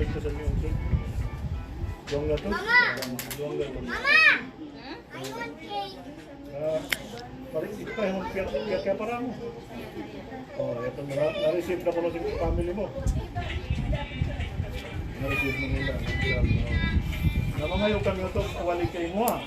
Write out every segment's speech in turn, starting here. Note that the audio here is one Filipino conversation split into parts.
ligtasan mo yung cake. Doang na to? Mama! Doang na to. Mama! I want cake. Parang ito tayo kaya para mo. Oh, ito na-receive na pala sa family mo. Na-receive mo nila. Namangayo kami ito, awali kayo mo ha.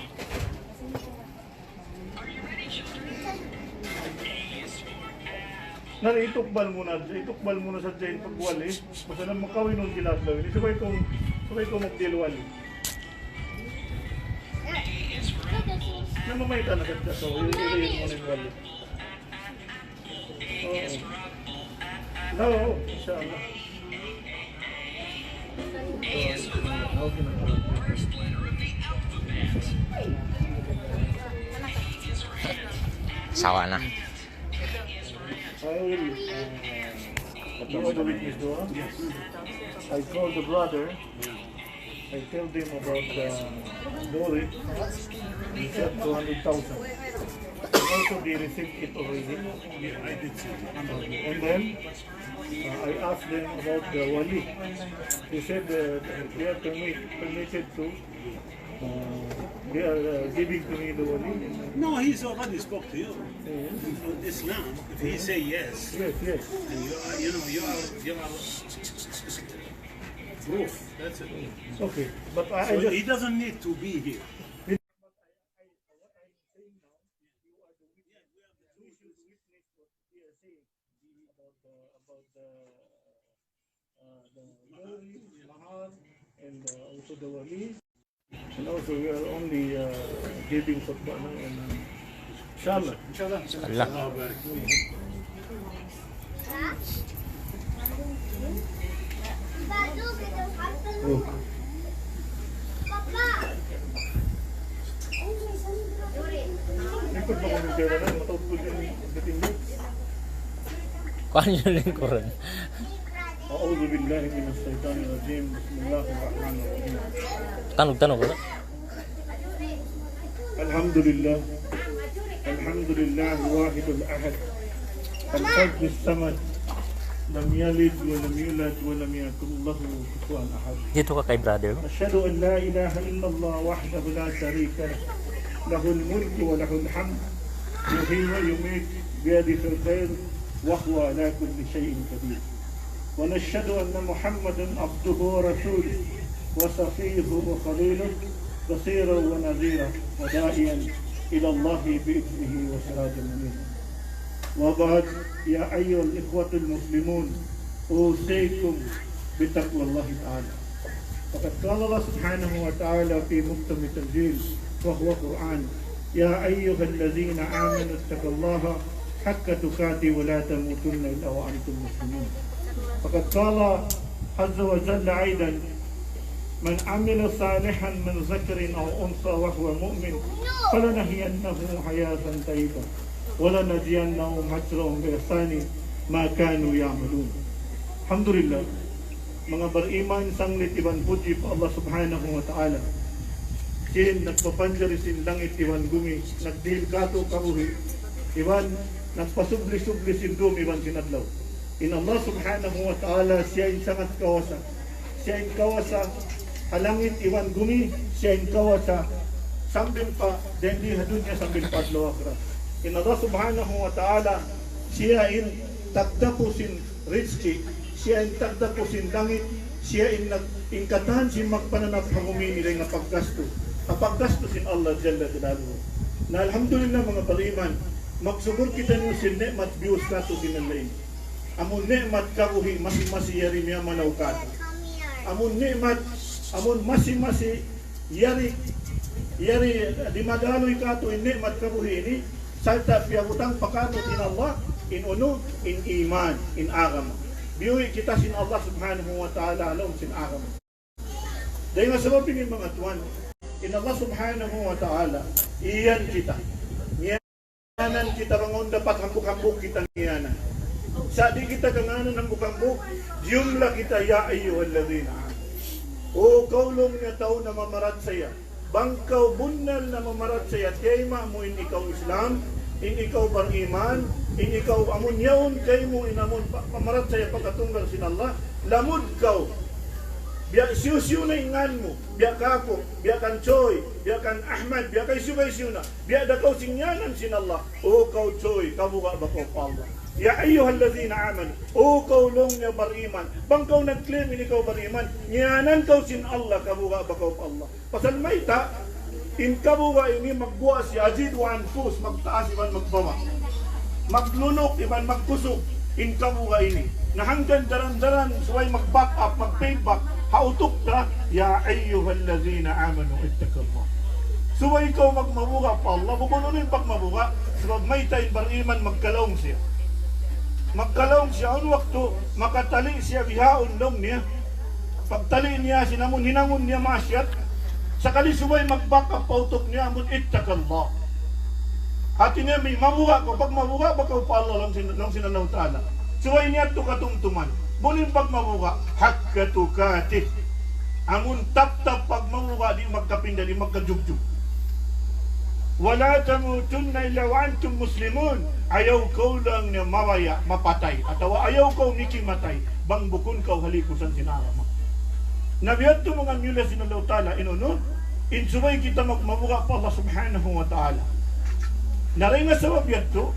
Nari, itukbal muna sa dyan pagwali. Basta na makawin nung kinadlaw. Sabay kong magdilwali. Namamay ka na kasi ito. Ilihin mo na yung wali. No, inshallah. Sawa na. I will the witness door. I called the brother. I told him about the Dori. He said 200,000. And also they received it already. Yeah, I did see it. And then I asked them about the Wali. They said they are permitted to. They are giving to me the Wali. No, he's already spoke to you. Yes, On Islam, if he say yes, yes. and you are proof. That's it. Okay, but I So just. he doesn't need to be here. And also the wali, and also we are only giving khutbah now, and inshallah. Allah. Oh. Ikot ba kami pera na? Matutulog yung dating day. Kuhan nyo lingkuran. أعوذ بالله من الشيطان الرجيم بسم الله الرحمن الرحيم Tanog-tanog ko na. الحمد لله الواحد الأحد الفرد الصمد لم يلد ولم يولد ولم يكن له كفوا أحد Dito ka kay brother. أشهد أن لا إله إلا الله وحده لا شريك له له الملك وله الحمد يحيي ويميت بيده الخير وهو على كل شيء قدير ونشهد أن محمدا عبده ورسوله وصفيه وخليله بصيرا ونذيرا وداعيا إلى الله بإذنه وسراجا منيرا وبعد يا أيها الإخوة المسلمون أوصيكم بتقوى الله تعالى فقد قال الله سبحانه وتعالى في محكم تنزيل وهو قرآن يا أيها الذين آمنوا اتقوا الله حق تقاته ولا تموتن إلا وأنتم مسلمون فقد قال عز وجل أيضا من عمل صالحا من ذكر أو أنثى وهو مؤمن فلنحيينه حياة طيبة ولنجزينهم أجرهم بإحسان ما كانوا يعملون. الحمد لله mga beriman sanglit iban puji pa Allah subhanahu wa ta'ala. Sin nagpapanjari sin langit iban gumi nagdil kato kabuhi iban nagpasubli-subli sin dum iban sinadlaw. In Allah subhanahu wa ta'ala siya yung sangat kawasa. Siya yung kawasa halangit iwan gumi, siya yung kawasa sambil pa dendi hadunya sambil pa adlaw akra. In Allah subhanahu wa ta'ala siya yung tagdapusin rizki, siya yung tagdapusin langit, siya yung ingkatahan si magpananap hangumini rin nga paggasto. Kapaggasto sin Allah jalla jalaluhu. Na alhamdulillah mga bariman, magsugod kita niyo sin ne'mat bius kato sinalain. Amun nikmat kabuhi masi-masi yari miya manaw kato. Amun nikmat, amun masi-masi yari di madaloy kato in nikmat kabuhi ini salta piyabutang pakato in Allah in uno in iman in agama. Biuwi kita sin Allah subhanahu wa ta'ala alom sin agama. Dahil nga sababin yung mga tuwan, in Allah subhanahu wa ta'ala iyan kita. Niyanan kita rangon dapat hambuk-hambuk kita niyanan. Sa di kita kanganan ng bukambok, jumla kita ya ayyuhallazina. O kaulong nga tao na mamarat saya, bangkaw bunal na mamarat saya, kayma mo in ikaw Islam, in ikaw bariman, in ikaw amun yaon, kay mo in amun mamarat saya pagkatunggal sin Allah, lamud kaw, Biya siyo-siyo na ingan mo. Biya kako, biya kan Choy, biya kan Ahmad, biya kay siyo na. Biya da kau sinyanan sin Allah. O kau Choy, kabuka ba ko pa Allah. Ya ayyuhallazina amanu, o kau long niya bariman. Bang kau nag-claim ini kau bariman, nyanan kau sin Allah, kabuka ba ko pa Allah. Pasal may ta, in kabuka ini magbuwa si Azid wa anfus, magtaas iban magbawa. Maglunok iban magkusog, in kabuka ini. Nahanggan daran-daran, suway mag-back up, mag-payback, hautok ka, ya ayyuhallazina amanu, ittakallah. Suway ikaw magmabuka pa Allah, bukununin pagmabuka, sabab may tayo bariman magkalawang siya. Magkalawang siya, ang waktu, makatali siya, bihaon long niya. Pagtali niya, sinamun, hinangon niya masyat. Sakali suway mag-back up, pautok niya, amun ittakallah. Hati niya, may mabuka ko, pag mabuka, bakaw pa Allah lang sinanaw ta'ala. Suway niya ito katumtuman. Bunin pag mabuka, hakkatukatih. Amun tap-tap pag mabuka, di magkapinda, di magkajugjug. Wala tamutunna illa wa antum muslimun. Ayaw kau lang na mawaya, mapatay. Atawa ayaw kau nikimatay. Bang bukun kau halikusan sinarama. Nabiyat to mga myula sinalaw ta'ala, inuno, insubay kita magmabuka pa Allah subhanahu wa ta'ala. Naray nga sa wabiyat to,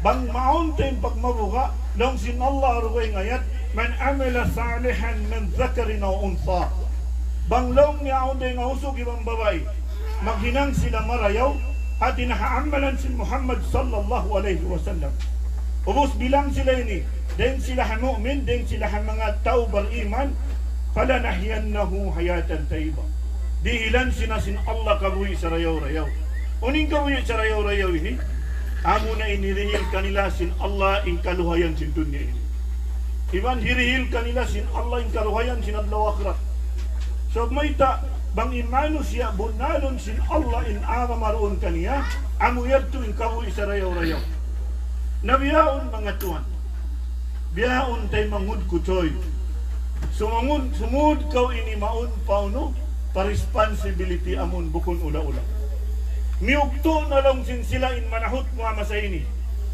bang mauntain pagmabuka, nung sin Allah arway ngayat, man amila salihan min zakarin o unsa. Bang long niya unday nga usog ibang babay, maghinang sila marayaw, at inahaamalan si Muhammad sallallahu alaihi wasallam. Ubus bilang sila ini, den sila mu'min, den sila mga tao beriman, falanahyannahu hayatan tayyiba. Dihilan sinasin Allah kabuhi sa rayaw-rayaw. Uning kabuhi sa rayaw-rayaw ini, amo na inirihil kanila sin Allah in kaluhayan sin dunya ini. Iban hirihil kanila sin Allah in kaluhayan sin adlaw akhirat. So may ta, bang imano siya bunalon sin Allah in aramaroon kaniya, amo yadto in kabuhi sa rayaw-rayaw. Nabiyaon mga tuwan, biyaon tay mangud kuchoy. Sumud kau ini maun pauno, pa-responsibility amon bukon ula-ula. Miugto na lang sin sila in manahot mga masa ini.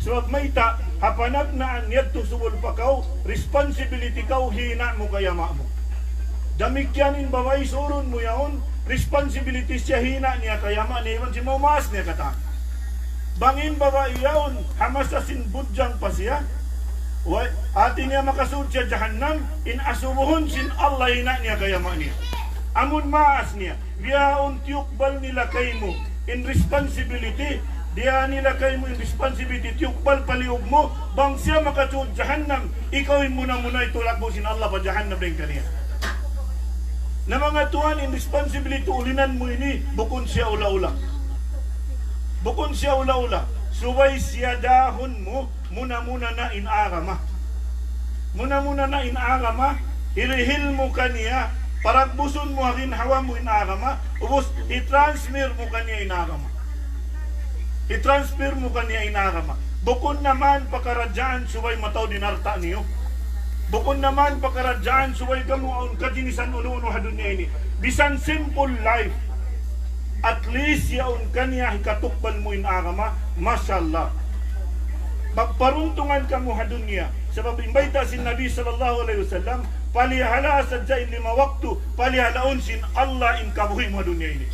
Sebab may ta, hapanag na an yadto subol pa kau, responsibility kau hina mo kaya mo. Damikyanin babay surun mo yaon, responsibility siya hina niya kaya ma, niwan si maumaas niya kata. Bangin babay yaon, hamasasin budyang pa siya, ati niya makasud siya jahannam, in asubuhon sin Allah hina niya kaya ma niya. Amun maas niya, biyaon tiyukbal nila kay mo, in responsibility, diya nila kay mo in responsibility, tiyukbal paliog mo, bang siya makasud jahannam, ikawin mo na muna itulak mo sin Allah pa jahannam din kaniya. Na mga tuwan in responsibility, ulinan mo ini, bukon siya ula-ula. Bukon siya ula-ula. Suway siya dahon mo, muna-muna na inarama. Muna-muna na inarama, irihil mo kaniya, paragbuson mo harin hawa mo inarama, ubos i-transfer mo kaniya inarama. I-transfer mo kaniya inarama. Bukon naman pakaradyaan, suway mataw dinarta niyo. Bukod naman pakaradyaan, suway kamuon kajinisan uno-uno hadun niya ini. Bisan simple life, at least yaon kaniya hikatukbal mo inarama, mashallah. Magparuntungan ka mo hadun niya. Sabab imbayta sin Nabi sallallahu alaihi wasallam, palihala sadya in 5 waktu, palihalaon sin Allah in kabuhi mo hadun niya ini.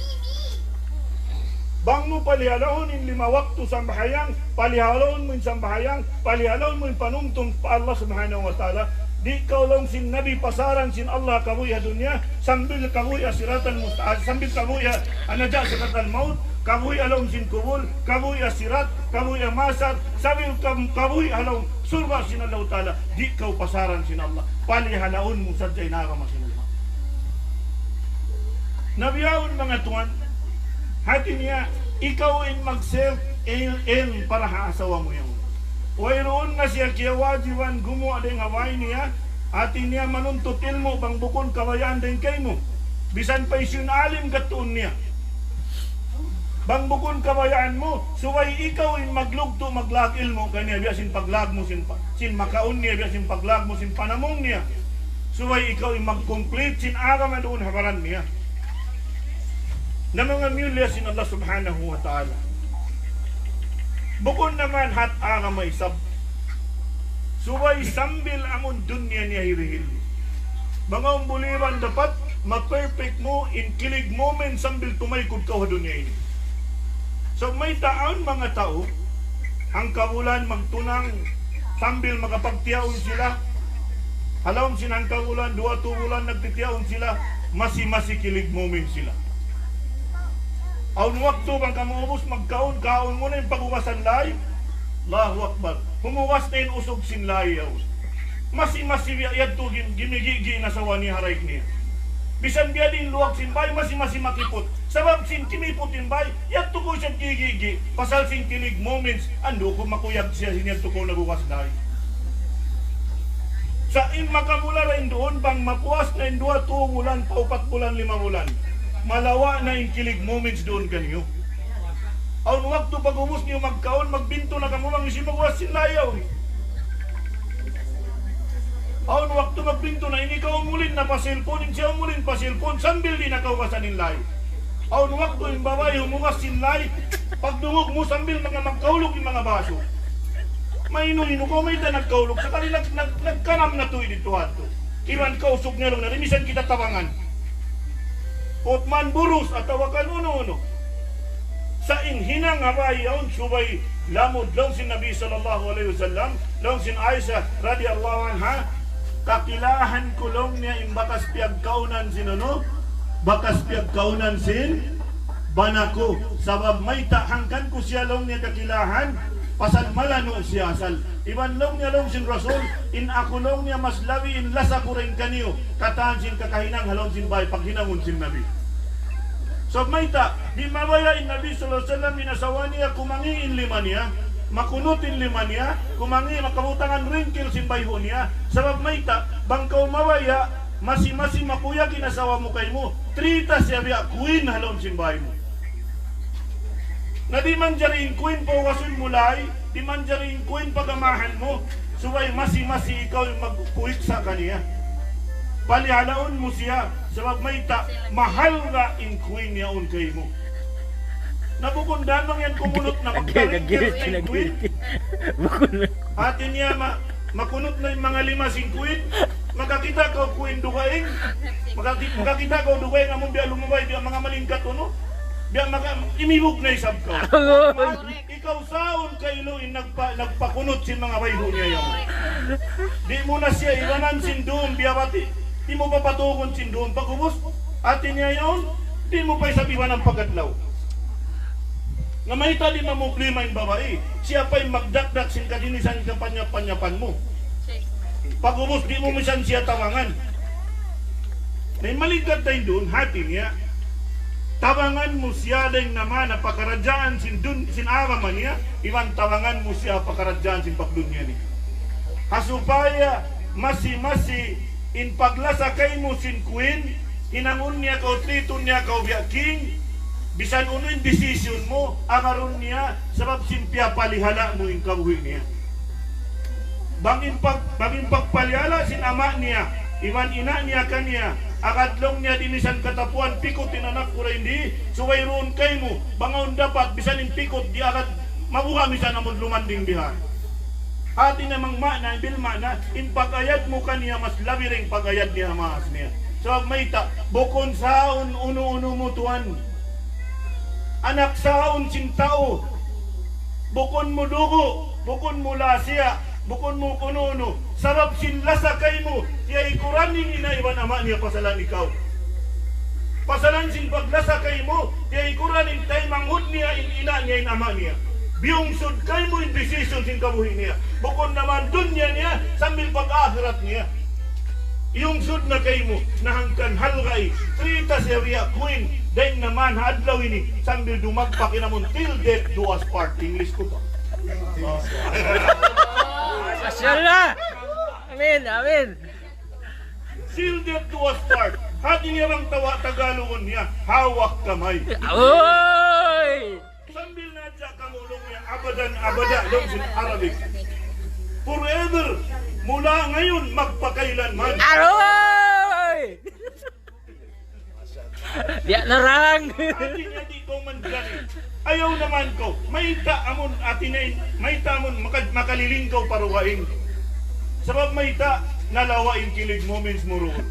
Bang mo palihalaon in 5 waktu sambahayang, palihalaon mo in sambahayang, palihalaon mo in panumtong pa Allah subhanahu wa ta'ala. Di kau lang sin Nabi pasaran sin Allah kabuhi dunya, sambil kabuhi asiratan musta'ad, sambil kabuhi anaja sakatan maut, kabuhi along sin kubul, kabuhi asirat, kabuhi masar, sambil kabuhi along surga sin Allah ta'ala. Di kau pasaran sin Allah, palihalaon mo sadya inarama sin Allah. Nabiyaon mga tuwan, hati niya, ikaw in mag-self el para haasawa mo yan. Wayroon na siya kiyawajiwan gumo adeng haway niya, ati niya manuntut ilmo bang bukon kawayan din kay mo. Bisan pa isyun alim katuon niya. Bang bukon kawayan mo, suway ikaw in maglugto maglag ilmo kaniya, biyasin paglag mo sin makaon niya, biyasin paglag mo sin panamong niya. Suway ikaw in mag-complete sin agam na doon habaran niya. Na mga myulya sin Allah subhanahu wa ta'ala. Bukod naman hat aga may sab. Suway sambil amon dunya niya hirihil. Mga umbuliran dapat ma-perfect mo in kilig moment sambil tumaykod ka wa dunya ini. So may taon mga tao ang kabulan magtunang sambil makapagtiyaon sila. Halawm sinang kabulan 2 bulan nagtitiyaon sila, masi kilig moment sila. Aun waktu bang kamuubos magkaon mo na yung paguwasan lay. Allahu Akbar. Humuwas na yung usog sin lay yaw. Masi yadto gimigigi na sawa ni haray niya. Bisan biya din luwag sin bay, masi makipot. Sabab sin kimipot in bay, yadto ko siya gigigi. Pasal sin kilig moments, ando ko makuyag siya siniyadto ko naguwas lay. Sa in makamula rin doon, bang mapuwas na in 2 bulan, 4 bulan, 5 bulan. Malawa na yung kilig moments doon kanyo. Aun waktu pag-ubos niyo magkaon, magbinto na kamo lang isi magwas sin layaw. Aun waktu magbinto na ini ka umulin na pasilpon, siya umulin pasilpon, sambil di nakawasan in lay. Aun waktu yung babae humuwas sin lay, pagdungog mo sambil mga magkaulog yung mga baso. Maino-ino ko may nagkaulog sa kanila nagkanam na tuwi dito hato. Iwan kausog niya lang na rimisan kita tabangan. Otman burus at tawakan uno-uno. Sa inhinang habayaon subay lamod lang si Nabi sallallahu alaihi wasallam, lang sin Aisha radhiyallahu anha, kakilahan kulong niya imbakas piyagkaunan sinuno, bakas piyagkaunan sin banako. Sabab may tahangkan ko siya long niya kakilahan, pasal malano siya asal. Iban long niya long sin Rasul, in ako long niya mas labi in lasa ko rin kaniyo, kataan sin kakahinang halong sin bay, paghinangon sin Nabi. So may ta, di mabaya in Nabi sallallahu alaihi wasallam minasawa niya kumangi in lima niya, makunutin lima niya, kumangi makabutangan wrinkle sin bayho niya. Sabab may ta, bangkaw mabaya, masi makuya kinasawa mo kay mo, trita siya biya queen halong sin bay mo. Na di man dyarin queen po wasun mulay, di man dyarin queen pagamahan mo, subay masi ikaw yung magkuik sa kaniya. Palihalaon mo siya, sabab may ta, mahal nga in queen yaon kay mo. Nabukundan lang yan kumunot na magkaringkir in queen. Atin niya makunot na yung mga 5 sing queen, makakita ka queen dugaing, makakita ka dugaing among biya lumabay, biya mga malingkat no? Biya imibog na isab ka. Ikaw saon kaylo in nagpakunot sin mga bayho niya yan. Di mo na siya iwanan sin doon, biya bati. Di mo papatukon sin doon. Pag-ubos, atin niya yun, di mo pa isabiwan ng pagadlaw. Nga may tali mamuklima yung babae, siya pa'y magdakdak sin kadinisan ng panyapan mo. Pag-ubos, di mo misan siya tawangan. May maligad tayo doon, hati niya. Tawangan mo siya din naman na pakaradyaan sin araman niya, iwan tawangan mo siya pakaradyaan sin pagdunya niya. Hasupaya, masi in paglasa kay mo sin queen, hinangon niya ka o triton niya ka o biya king, bisan uno yung decision mo, agaron niya, sabab simpya palihala mo yung kabuhi niya. Bangin pagpalihala sin ama niya, iwan ina niya kaniya, akadlong niya dinisan katapuan, pikot tinanak ko rin di, suway roon kay mo, bangaon dapat, bisan yung pikot, di akad mabuha misan namon lumanding diha. Atin namang mana, bilma na, in pagayad mo kaniya, mas labi rin pagayad niya maas niya. So may ta, bukon saon uno-uno mo tuwan. Anak saon sin tao, bukon mo dugo, bukon mo lasya, bukon mo kuno-uno. Sarap sin lasa kay mo, siya ikuranin ina iwan ama niya pasalan ikaw. Pasalan sin paglasa kay mo, siya ikuranin tayo manghud niya in ina niya in ama niya. Biyong sud kay mo in decision sin kabuhi niya. Bukod naman dunya niya, sambil pag-akhirat niya. Yung sud na kay mo, nahangkan halgay, trita siya riya queen, dahil naman hadlaw ini, sambil dumagpak inamon, till death do us part. English ko to. Masyaallah! Amin, amin! Till death do us part. Hati niya bang Tagalogon niya, hawak kamay. Oy! Sambil nadya kamulong niya, abadan abada, long sin Arabic. Forever, mula ngayon, magpakailanman. Aroy! Diya narang! Atin niya di ko man dyan. Ayaw naman ko, may taamon atinain, may taamon makaliling ko paruwain. Sabab may ta, nalawain kilig moments mo roon.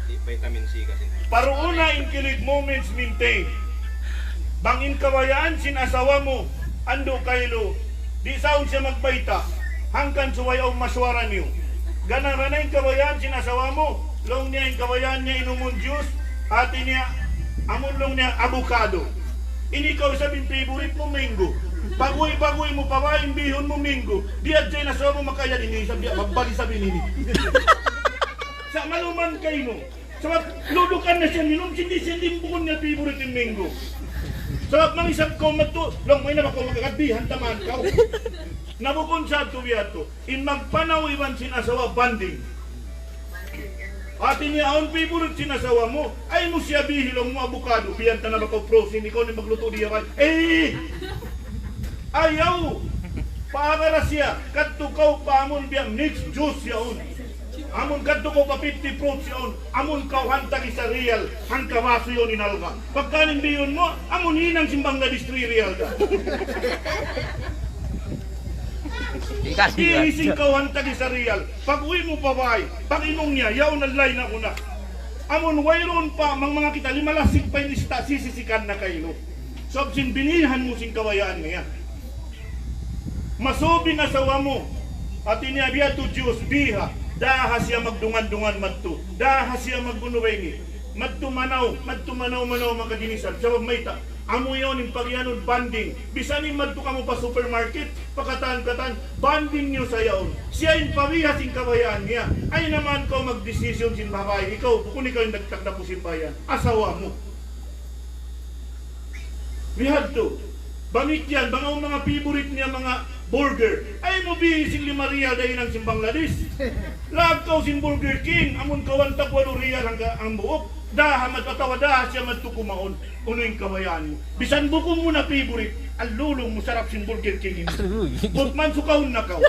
Vitamin C kasi. Paruuna in kilig moments maintain. Bangin kawayaan sinasawa mo, ando kaylo, di saon siya magbaita, hangkan suway o maswara niyo. Ganang ranay kawayaan sinasawa mo, long niya yung kawayaan niya inumon juice, ati niya, amon long niya avocado. Ini ikaw sabihin favorite mo mango. Bagoy mo pawain bihon mo mango. Diyan dyan nasawa mo makaya ini, sabi magbali sabihin ini. Sa maluman kayo no. Sabab ludukan na siya minum, hindi bukon niya favorite yung mango. Sabab mang isang comment to, long may na bako magkakabihan taman ka. Nabukon sa tuwiato, in magpanaw iwan sinasawa banding. Ati niya ang favorite sinasawa mo, ay mo siya bihilong mo avocado, biyan ta na bako frozen, ikaw ni magluto diya kay, ayaw! Paagara siya, katukaw pa amon biya mixed juice yaon. Amon kadto ko pa 50 fruits yun, amon kau hantagi sa real, hangka waso yun inalga. Pagkanin biyon mo, amon hinang simbang na distri real ka. Iising kau hantagi sa real, pag uwi mo pabay, pag inong niya, yaw na lay na kuna. Amon wayron pa, mga kita, limalasik pa yung lista, sisisikan na kayo. So, binihan mo sing kawayaan niya. Masobing asawa mo, at iniabia to Diyos, biha, daha siya magdungan-dungan madto. Daha siya magbunuway ni. Madtumanaw makadinisan. Sabab may ta. Amo yun yung pagyanon banding. Bisanin madto ka mo pa supermarket. Pakatan-katan. Banding niyo sa yaon. Siya yung pabihas yung kabayaan niya. Ay naman ko magdesisyon sin babae. Ikaw, kung ikaw yung nagtakda po simbayan. Asawa mo. We have to. Bangit yan. Bang mga favorite niya mga burger. Ay mo bihising 5 real dahil ng simbang ladis. Lagkaw sin Burger King. Amon kawan takwalo real ang buok. Daha matatawa, daha siya matukumaon. Uno yung kabayaan mo. Bisan buko mo na favorite. Alulong mo sarap sin Burger King. Bukman sukawon na kaw.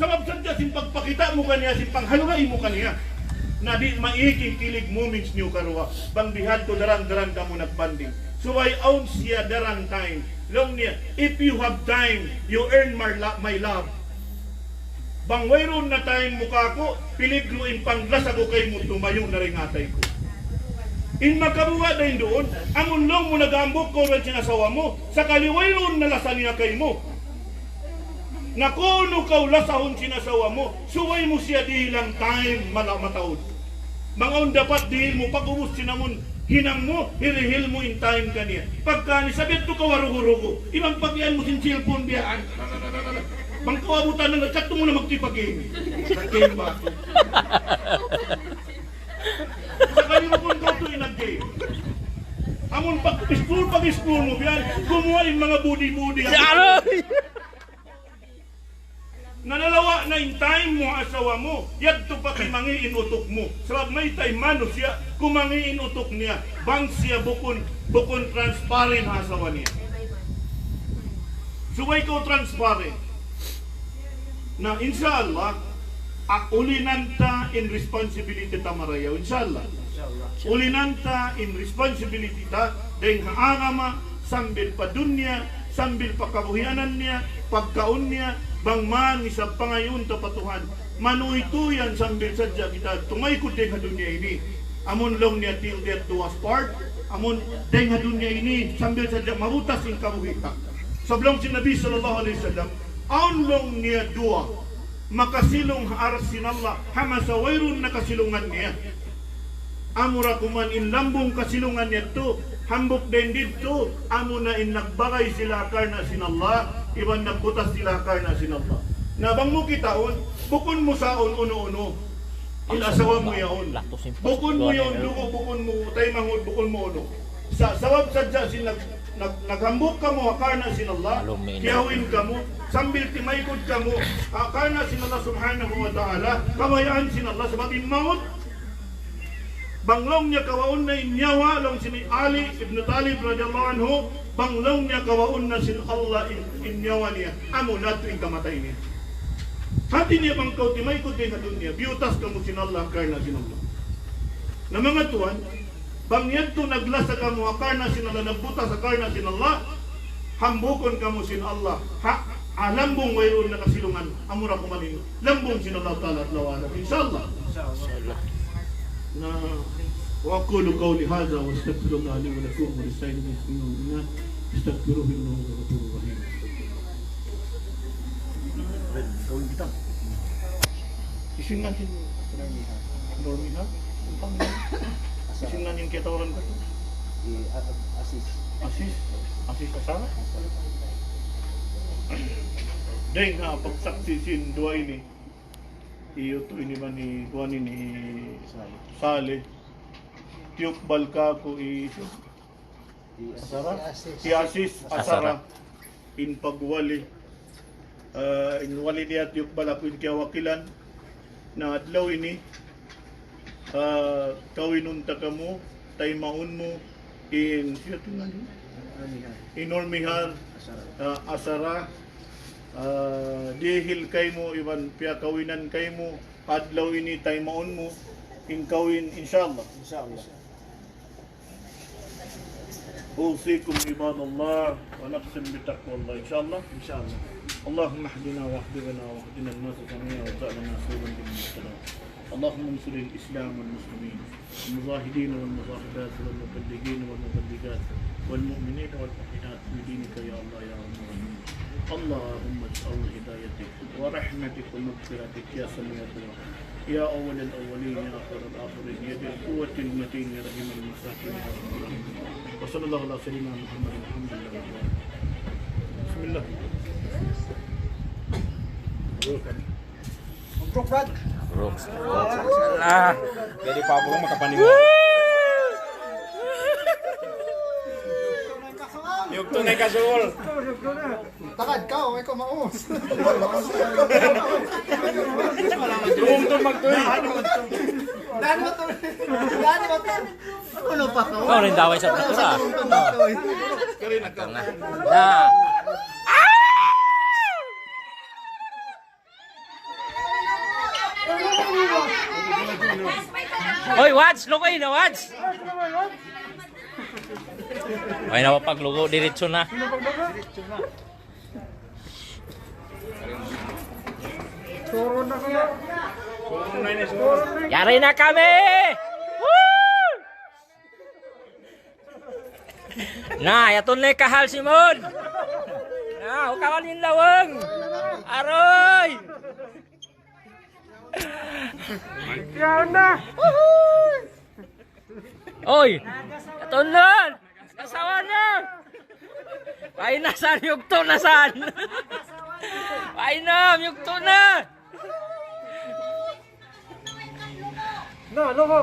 Sabab sadya sin pagpakita mo kaniya, sin panghalugay mo kaniya. Na di maiking kilig moments niyo karwa. Pangbihad ko darang-darang ka mo nagbanding. So I own siya darang time. Long niya, if you have time, you earn my love. Bang wayron na time mukha ko, piligluin panglas ako kay mo tumayo na rin atay ko. In makabuha din doon, amon long mo nagambok ko rin sinasawa mo, sa kaliwayron na lasan niya kay mo. Nakuno kaw lasahon sinasawa mo, suway mo siya dihilang time mataod. Mga dapat dihil mo, pag-ubos sinamon, hinang mo, hirihil mo in time kaniya. Pagka ni sabit to kawarugo-rugo, ibang pagyan mo sin cellphone biyaan. Bang kawabutan na nagkatto mo na magtipag-game. Nag-game ba ako? Sa kalimukon ko ito inag-game. Amon pag-explore mo biyaan, kumuha yung mga budi-budi. Nanalawa na in time mo asawa mo, yadto pa kimangi inutok mo. Sabab may time mano siya, kumangi inutok niya. Bang siya bukon transparent asawa niya. Suway ko transparent. Na inshallah, ulinanta in responsibility ta marayaw. Inshallah. Ulinanta in responsibility ta, dahil haangama, sambil pa dunya, sambil pa kabuhianan niya, pagkaon niya, bang man isa pangayon ta patuhan. Manuituyan sambil sadya kita, tungay ko deng dunya ini. Amon long niya till death do us part, amon deng dunya ini, sambil sadya mabutas in kabuhita. Sablong si Nabi sallallahu alaihi wasallam, aunlong niya dua, makasilong haarsin Allah, hamasa wayrun na kasilungan niya. Amura kuman in lambong kasilungan niya to, hambok din dito, amo na in nagbagay sila karna sin Allah, iban nagbutas sila karna sin Allah. Nabang mo kitaon, bukon mo saon uno-uno, ilasawa mo yaon. Bukon mo yaon, dugo, bukon mo, tay mangod, bukon mo uno. Sawab sadya sin naghambok ka mo, karna sin Allah, kiyawin ka mo, sambil timaykod ka mo, karna sin Allah subhanahu wa ta'ala, kamayaan sin Allah, sababin maut, banglong niya kawaon na inyawa long si Ali ibn Talib radhiyallahu anhu, banglong niya kawaon na sin Allah inyawa niya, amo nato yung kamatay niya. Hati niya bang kau timaykod din na dunya, biutas ka mo sin Allah, karna sin Allah. Na mga tuwan, bang yadto naglasa ka mo, karna sin Allah, nagbutas sa karna sin Allah, hambukon ka mo sin Allah, lambong wayron na kasilungan, amura kumanin, lambong sin Allah ta'ala at lawanap, inshallah. na وأقول قولي هذا واستغفر الله لي ولكم ولسائر المسلمين استغفروه إنه هو الغفور الرحيم. Gawin kita. Isin natin. Normiha. Isin natin kita orang ko. Asis asara. Dahil nga pagsaksi sin dua ini. Iyo to ini man ni kuan ni Sale. Tiyuk balka ko asara. Si Asis asara. In pagwali. Inwali niya tiyuk balapin kaya wakilan na adlaw ini kawinunta ka mo tay maun mo in Normihar asara dihil kay mo iban pia kawinan kay mo adlaw ini tay maun mo in kawin insyaallah. أوصيكم عباد الله ونقسم بتقوى الله إن شاء الله. اللهم اهدنا واهدنا واهدنا الناس جميعا وارزقنا سوبا بالمسلمين. اللهم انصر الإسلام والمسلمين المجاهدين والمجاهدات والمبلغين والمبلغات والمؤمنين والمؤمنات بدينك يا الله يا رب العالمين. اللهم اجعل هدايتك ورحمتك ومغفرتك يا سميع الدعاء يا أول الأولين يا آخر الآخرين يا ذي القوة المتين يا رحيم المساكين يا رب العالمين. وصلى الله على سيدنا محمد الحمد لله. بسم الله. Lah. Jadi Pak Bro makapaniwala. Yung tunay ka sul. Takad ka, may kumaus. Tumutong magtuloy. Daan mo to. Ano pa to? Kau rin daway sa pagkura. Na. Oy, watch! Lukoy na, watch! Ay, napapaglugo. Diretso na. Yari na kami! Woo! Na, yaton na kahal Simon! Na, hukawanin lawang! Aroy! Yan na! Oy! Yaton na! Kasawa na! Ay, nasan? Yugto nasan? Ay na! Yugto na! No, loko.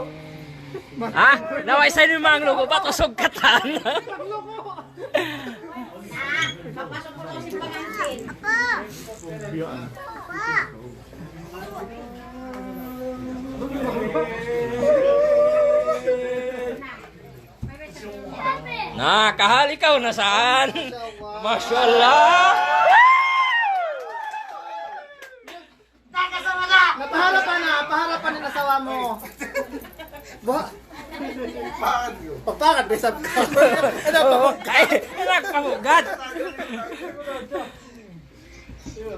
Ha? Naway sa inyo mga logo, ba't usog katan? Papasok ko lang si Pagangkin. Na, kahal ikaw nasaan? Masyaallah! Napaharapan ng asawa mo. Pagpakad, besap ka. Kaya, nagpahugat!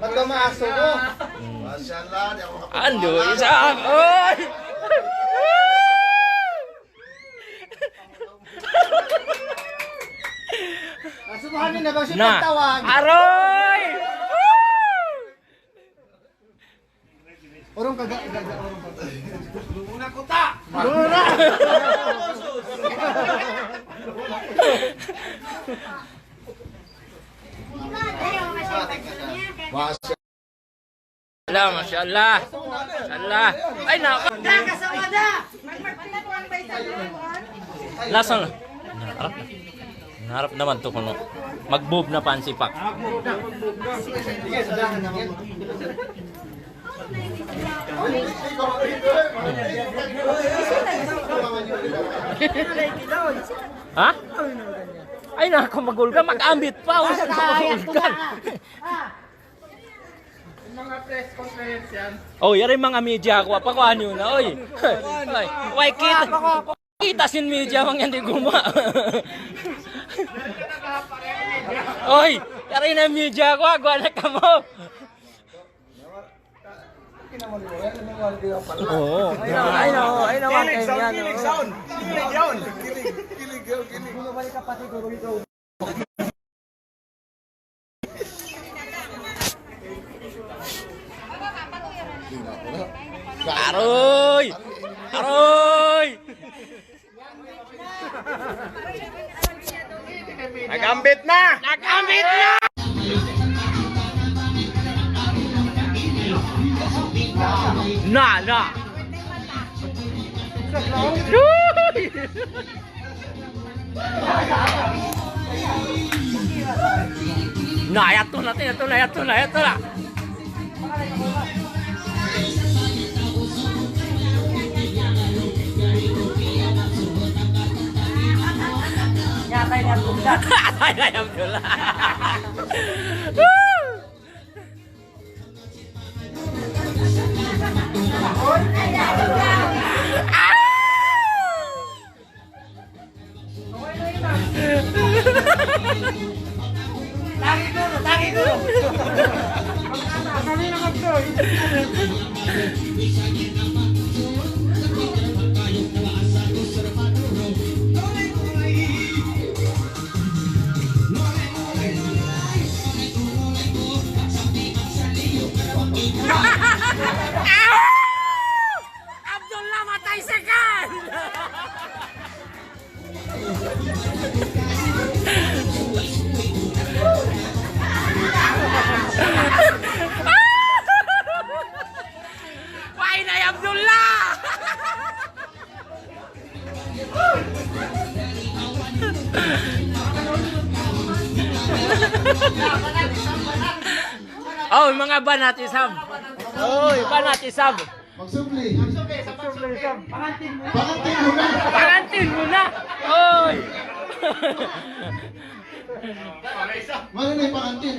Ba't ka maaso mo? Ando, isa! Oy! Asubuhanin na ba siya Na! pagtawag? Aroy! Orong kaga. Masyaallah! Masyaallah! Ay, nako! Lasan na. Harap naman to kuno. Mag-move na pansipak. Sige, sadahan naman. Ha? Ay, nako, magulga. Mag-ambit pa. Usan pa magulgan. Mga press conference yan. Oh, yari mga media ko. Pakuhan nyo na. Oy. Oy. Why kita? Kita sin media mang yan di guma. Oy, yari na media ko. Agwa na ka mo. Oo. Ay na, one time yan. Kilig oo. sound. Kilig yun. Aroy! Aroy! Nagambit na! Nagambit na! Na! Uy! Yato na. Atay na Abdullah. Woo! Tangi ko. Abdullah matay second! Why na Abdullah? Oh, mga banat isab. Oy, banat isab. Magsubli. Pangantin mo. Parantin mo na. Oy. Ano na yung pangantin?